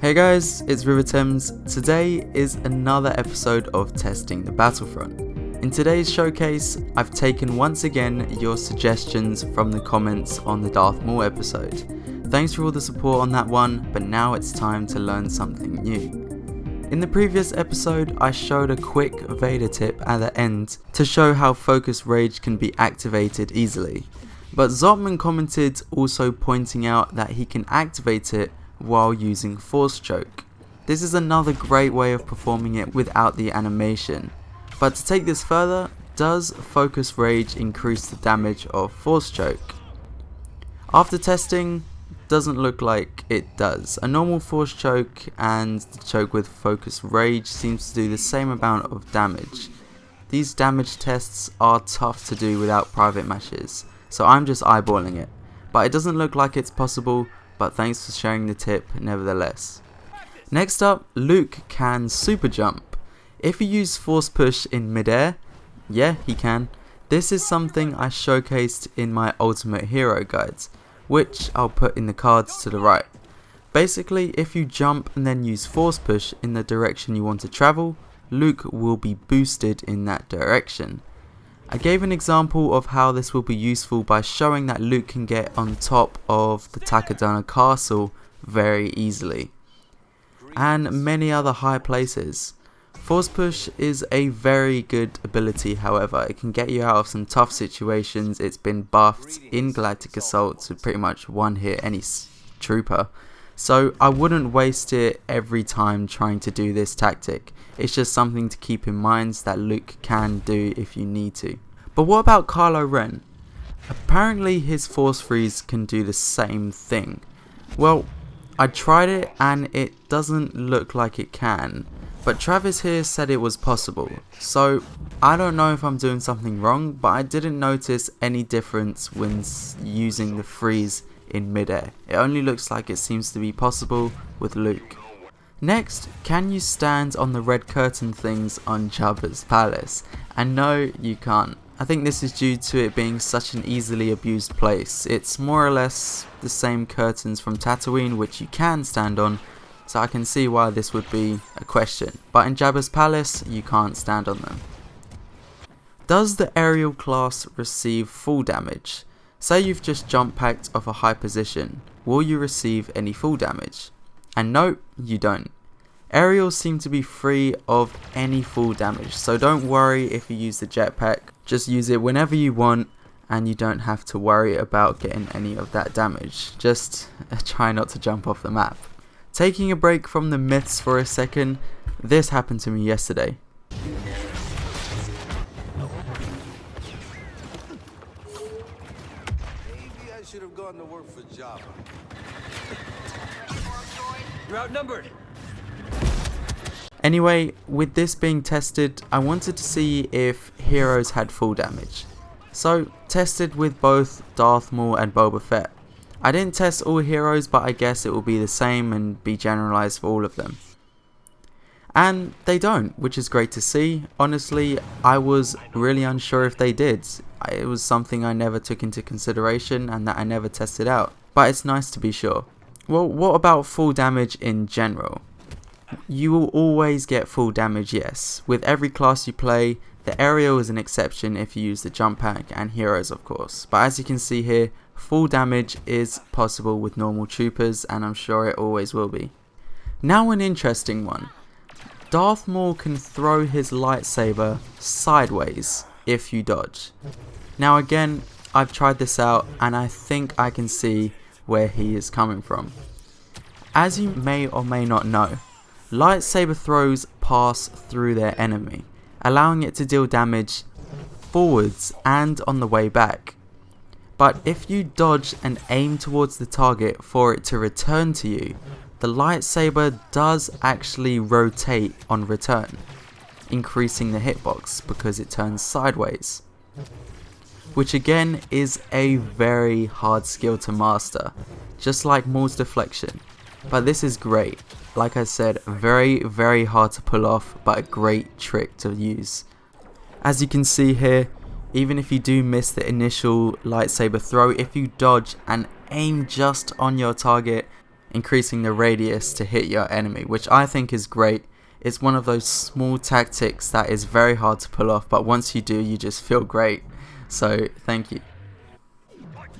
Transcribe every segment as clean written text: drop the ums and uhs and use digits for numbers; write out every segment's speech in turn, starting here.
Hey guys, it's Riva. Today is another episode of Testing the Battlefront. In today's showcase, I've taken once again your suggestions from the comments on the Darth Maul episode. Thanks for all the support on that one, but now it's time to learn something new. In the previous episode, I showed a quick Vader tip at the end to show how Focus Rage can be activated easily. But Zotman commented also pointing out that he can activate it while using Force Choke. This is another great way of performing it without the animation. But to take this further, does Focus Rage increase the damage of Force Choke? After testing, doesn't look like it does. A normal Force Choke and the choke with Focus Rage seems to do the same amount of damage. These damage tests are tough to do without private matches, so I'm just eyeballing it. But it doesn't look like it's possible, but thanks for sharing the tip nevertheless. Next up, Luke can super jump. If you use force push in midair, yeah, he can. This is something I showcased in my ultimate hero guides, which I'll put in the cards to the right. Basically, if you jump and then use force push in the direction you want to travel, Luke will be boosted in that direction. I gave an example of how this will be useful by showing that Luke can get on top of the Takodana castle very easily, and many other high places. Force push is a very good ability, however, it can get you out of some tough situations. It's been buffed in Galactic Assault to pretty much one hit any trooper, so I wouldn't waste it every time trying to do this tactic. It's just something to keep in mind that Luke can do if you need to. But what about Kylo Ren? Apparently his Force Freeze can do the same thing. Well, I tried it and it doesn't look like it can. But Chavez here said it was possible. So I don't know if I'm doing something wrong, but I didn't notice any difference when using the freeze in midair. It only looks like it seems to be possible with Luke. Next, can you stand on the red curtain things on Jabba's palace? And no, you can't. I think this is due to it being such an easily abused place. It's more or less the same curtains from Tatooine which you can stand on, so I can see why this would be a question. But in Jabba's palace, you can't stand on them. Does the aerial class receive full damage? Say you've just jump packed off a high position, will you receive any full damage? And no, you don't. Aerials seem to be free of any full damage, so don't worry if you use the jetpack. Just use it whenever you want and you don't have to worry about getting any of that damage. Just try not to jump off the map. Taking a break from the myths for a second, this happened to me yesterday. Maybe I should have gone to work for Jabba. You're outnumbered. Anyway, with this being tested, I wanted to see if heroes had full damage. So, tested with both Darth Maul and Boba Fett. I didn't test all heroes, but I guess it will be the same and be generalized for all of them. And they don't, which is great to see. Honestly, I was really unsure if they did. It was something I never took into consideration and that I never tested out. But it's nice to be sure. Well, what about full damage in general? You will always get full damage, yes. With every class you play, the aerial is an exception if you use the jump pack and heroes of course. But as you can see here, full damage is possible with normal troopers and I'm sure it always will be. Now an interesting one. Darth Maul can throw his lightsaber sideways if you dodge. Now again, I've tried this out and I think I can see where he is coming from. As you may or may not know, lightsaber throws pass through their enemy, allowing it to deal damage forwards and on the way back. But if you dodge and aim towards the target for it to return to you, the lightsaber does actually rotate on return, increasing the hitbox because it turns sideways. Which again is a very hard skill to master, just like Maul's deflection. But this is great. Like I said, very hard to pull off, but a great trick to use. As you can see here, even if you do miss the initial lightsaber throw, if you dodge and aim just on your target, increasing the radius to hit your enemy, which I think is great. It's one of those small tactics that is very hard to pull off, but once you do, you just feel great. So thank you.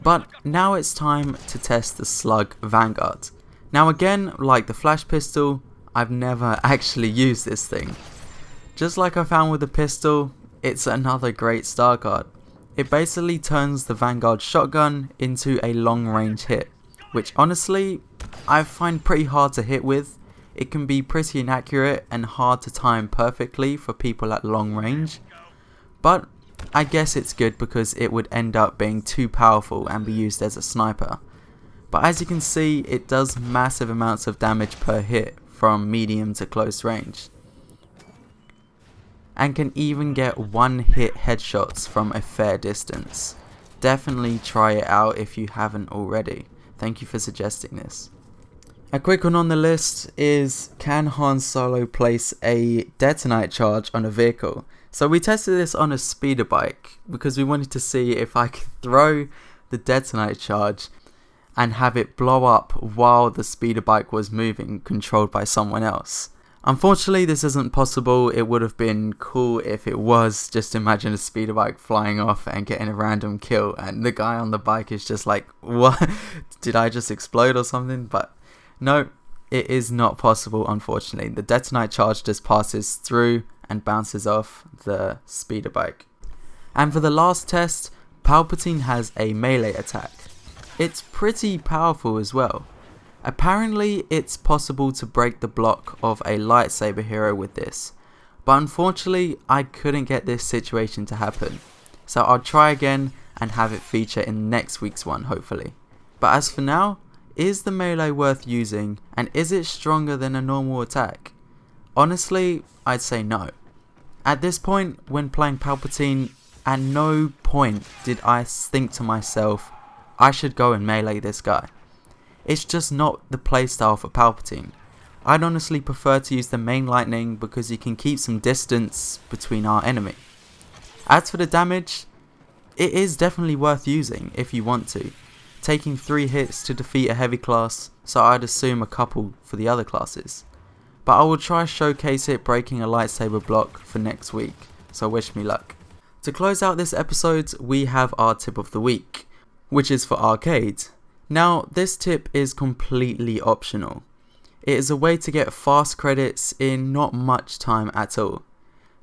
But now it's time to test the Slug Vanguard. Now again, like the flash pistol, I've never actually used this thing. Just like I found with the pistol, it's another great star card. It basically turns the Vanguard shotgun into a long range hit, which honestly, I find pretty hard to hit with. It can be pretty inaccurate and hard to time perfectly for people at long range, but I guess it's good because it would end up being too powerful and be used as a sniper. But as you can see, it does massive amounts of damage per hit from medium to close range, and can even get one hit headshots from a fair distance. Definitely try it out if you haven't already. Thank you for suggesting this. A quick one on the list is, can Han Solo place a detonite charge on a vehicle? So we tested this on a speeder bike because we wanted to see if I could throw the detonite charge and have it blow up while the speeder bike was moving, controlled by someone else. Unfortunately, this isn't possible. It would have been cool if it was. Just imagine a speeder bike flying off and getting a random kill, and the guy on the bike is just like, what? Did I just explode or something? But no, it is not possible, unfortunately. The detonite charge just passes through and bounces off the speeder bike. And for the last test, Palpatine has a melee attack. It's pretty powerful as well. Apparently, it's possible to break the block of a lightsaber hero with this, but unfortunately, I couldn't get this situation to happen. So I'll try again and have it feature in next week's one, hopefully. But as for now, is the melee worth using, and is it stronger than a normal attack? Honestly, I'd say no. At this point, when playing Palpatine, at no point did I think to myself, I should go and melee this guy. It's just not the playstyle for Palpatine. I'd honestly prefer to use the main lightning because you can keep some distance between our enemy. As for the damage, it is definitely worth using if you want to, taking 3 hits to defeat a heavy class, so I'd assume a couple for the other classes. But I will try showcase it breaking a lightsaber block for next week, so wish me luck. To close out this episode, we have our tip of the week, which is for arcade. Now, this tip is completely optional. It is a way to get fast credits in not much time at all.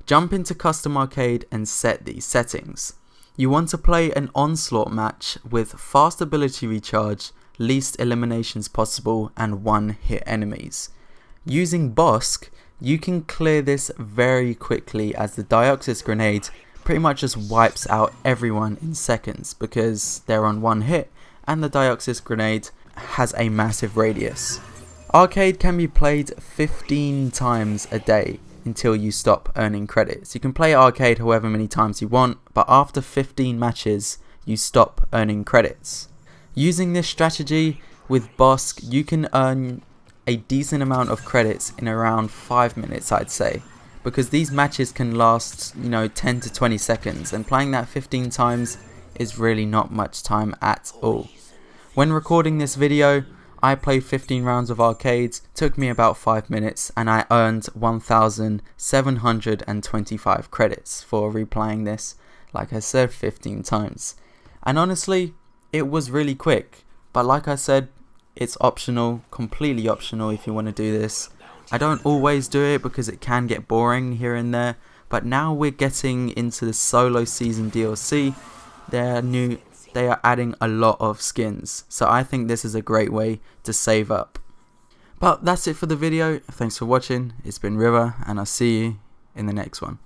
Jump into custom arcade and set these settings. You want to play an onslaught match with fast ability recharge, least eliminations possible, and 1-hit enemies. Using bossk, you can clear this very quickly as the Dioxis grenade pretty much just wipes out everyone in seconds because they're on 1 hit and the Dioxis grenade has a massive radius. Arcade can be played 15 times a day until you stop earning credits. You can play arcade however many times you want, but after 15 matches you stop earning credits. Using this strategy with bossk, you can earn a decent amount of credits in around 5 minutes, I'd say, because these matches can last 10 to 20 seconds, and playing that 15 times is really not much time at all. When recording this video, I played 15 rounds of arcades, took me about 5 minutes, and I earned 1,725 credits for replaying this, like I said, 15 times. And honestly, it was really quick, but like I said, it's optional, completely optional if you want to do this. I don't always do it because it can get boring here and there, but now we're getting into the solo season DLC. They are adding a lot of skins, so I think this is a great way to save up. But that's it for the video. Thanks for watching. It's been Riva, and I'll see you in the next one.